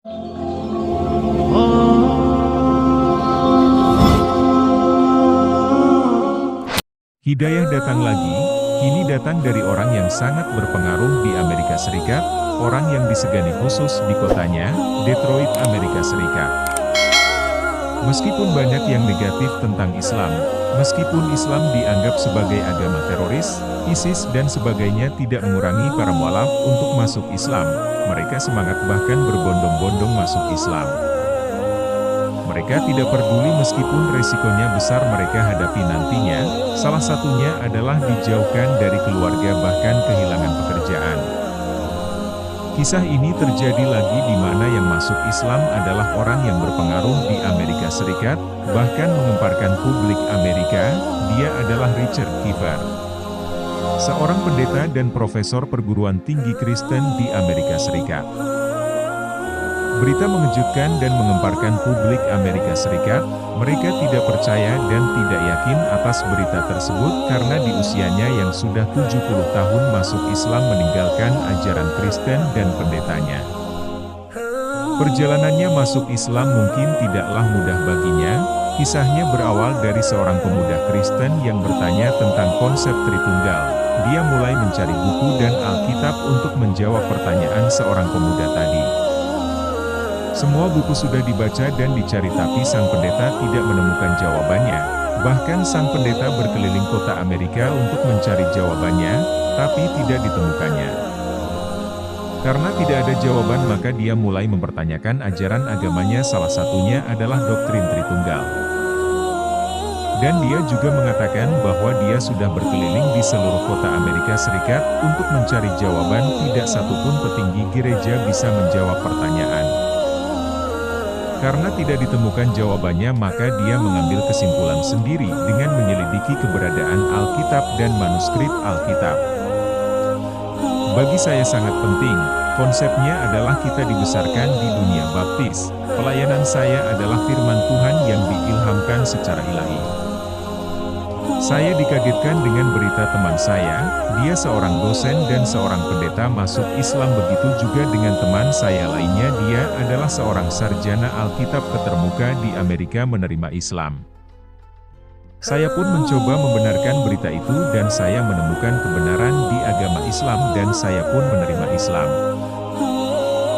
Hidayah datang lagi, kini datang dari orang yang sangat berpengaruh di Amerika Serikat, orang yang disegani khusus di kotanya, Detroit, Amerika Serikat. Meskipun banyak yang negatif tentang Islam, meskipun Islam dianggap sebagai agama teroris, ISIS dan sebagainya tidak mengurangi para mualaf untuk masuk Islam, mereka semangat bahkan berbondong-bondong masuk Islam. Mereka tidak peduli meskipun resikonya besar mereka hadapi nantinya, salah satunya adalah dijauhkan dari keluarga bahkan kehilangan pekerjaan. Kisah ini terjadi lagi di mana yang masuk Islam adalah orang yang berpengaruh di Amerika Serikat, bahkan mengemparkan publik Amerika, dia adalah Richard Kiefer. Seorang pendeta dan profesor perguruan tinggi Kristen di Amerika Serikat. Berita mengejutkan dan mengemparkan publik Amerika Serikat, mereka tidak percaya dan tidak yakin atas berita tersebut karena di usianya yang sudah 70 tahun masuk Islam meninggalkan ajaran Kristen dan pendetanya. Perjalanannya masuk Islam mungkin tidaklah mudah baginya, kisahnya berawal dari seorang pemuda Kristen yang bertanya tentang konsep Tritunggal. Dia mulai mencari buku dan Alkitab untuk menjawab pertanyaan seorang pemuda tadi. Semua buku sudah dibaca dan dicari tapi sang pendeta tidak menemukan jawabannya. Bahkan sang pendeta berkeliling kota Amerika untuk mencari jawabannya, tapi tidak ditemukannya. Karena tidak ada jawaban maka dia mulai mempertanyakan ajaran agamanya, salah satunya adalah doktrin Tritunggal. Dan dia juga mengatakan bahwa dia sudah berkeliling di seluruh kota Amerika Serikat untuk mencari jawaban, tidak satupun petinggi gereja bisa menjawab pertanyaan. Karena tidak ditemukan jawabannya maka dia mengambil kesimpulan sendiri dengan menyelidiki keberadaan Alkitab dan manuskrip Alkitab. Bagi saya sangat penting, konsepnya adalah kita dibesarkan di dunia baptis, pelayanan saya adalah firman Tuhan yang diilhamkan secara ilahi. Saya dikagetkan dengan berita teman saya, dia seorang dosen dan seorang pendeta masuk Islam, begitu juga dengan teman saya lainnya, dia adalah seorang sarjana Alkitab ketermuka di Amerika menerima Islam. Saya pun mencoba membenarkan berita itu dan saya menemukan kebenaran di agama Islam dan saya pun menerima Islam.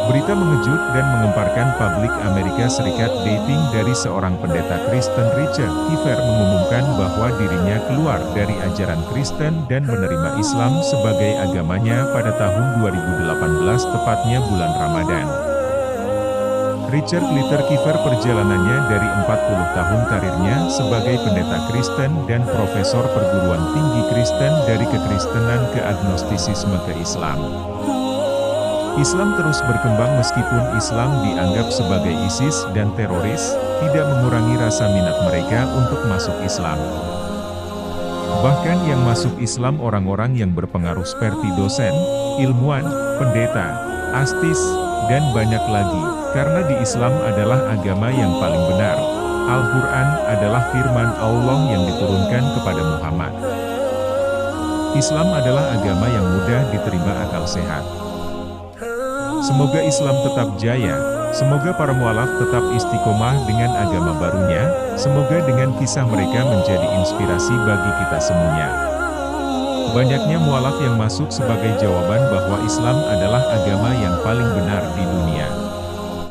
Berita mengejut dan mengemparkan publik Amerika Serikat. Dating dari seorang pendeta Kristen, Richard Kiefer mengumumkan bahwa dirinya keluar dari ajaran Kristen dan menerima Islam sebagai agamanya pada tahun 2018, tepatnya bulan Ramadan. Richard Kiefer perjalanannya dari 40 tahun karirnya sebagai pendeta Kristen dan profesor perguruan tinggi Kristen dari kekristenan ke agnostisisme ke Islam. Islam terus berkembang meskipun Islam dianggap sebagai ISIS dan teroris, tidak mengurangi rasa minat mereka untuk masuk Islam. Bahkan yang masuk Islam orang-orang yang berpengaruh seperti dosen, ilmuwan, pendeta, astis, dan banyak lagi, karena di Islam adalah agama yang paling benar. Al-Quran adalah firman Allah yang diturunkan kepada Muhammad. Islam adalah agama yang mudah diterima akal sehat. Semoga Islam tetap jaya, semoga para mualaf tetap istiqomah dengan agama barunya, semoga dengan kisah mereka menjadi inspirasi bagi kita semuanya. Banyaknya mualaf yang masuk sebagai jawaban bahwa Islam adalah agama yang paling benar di dunia.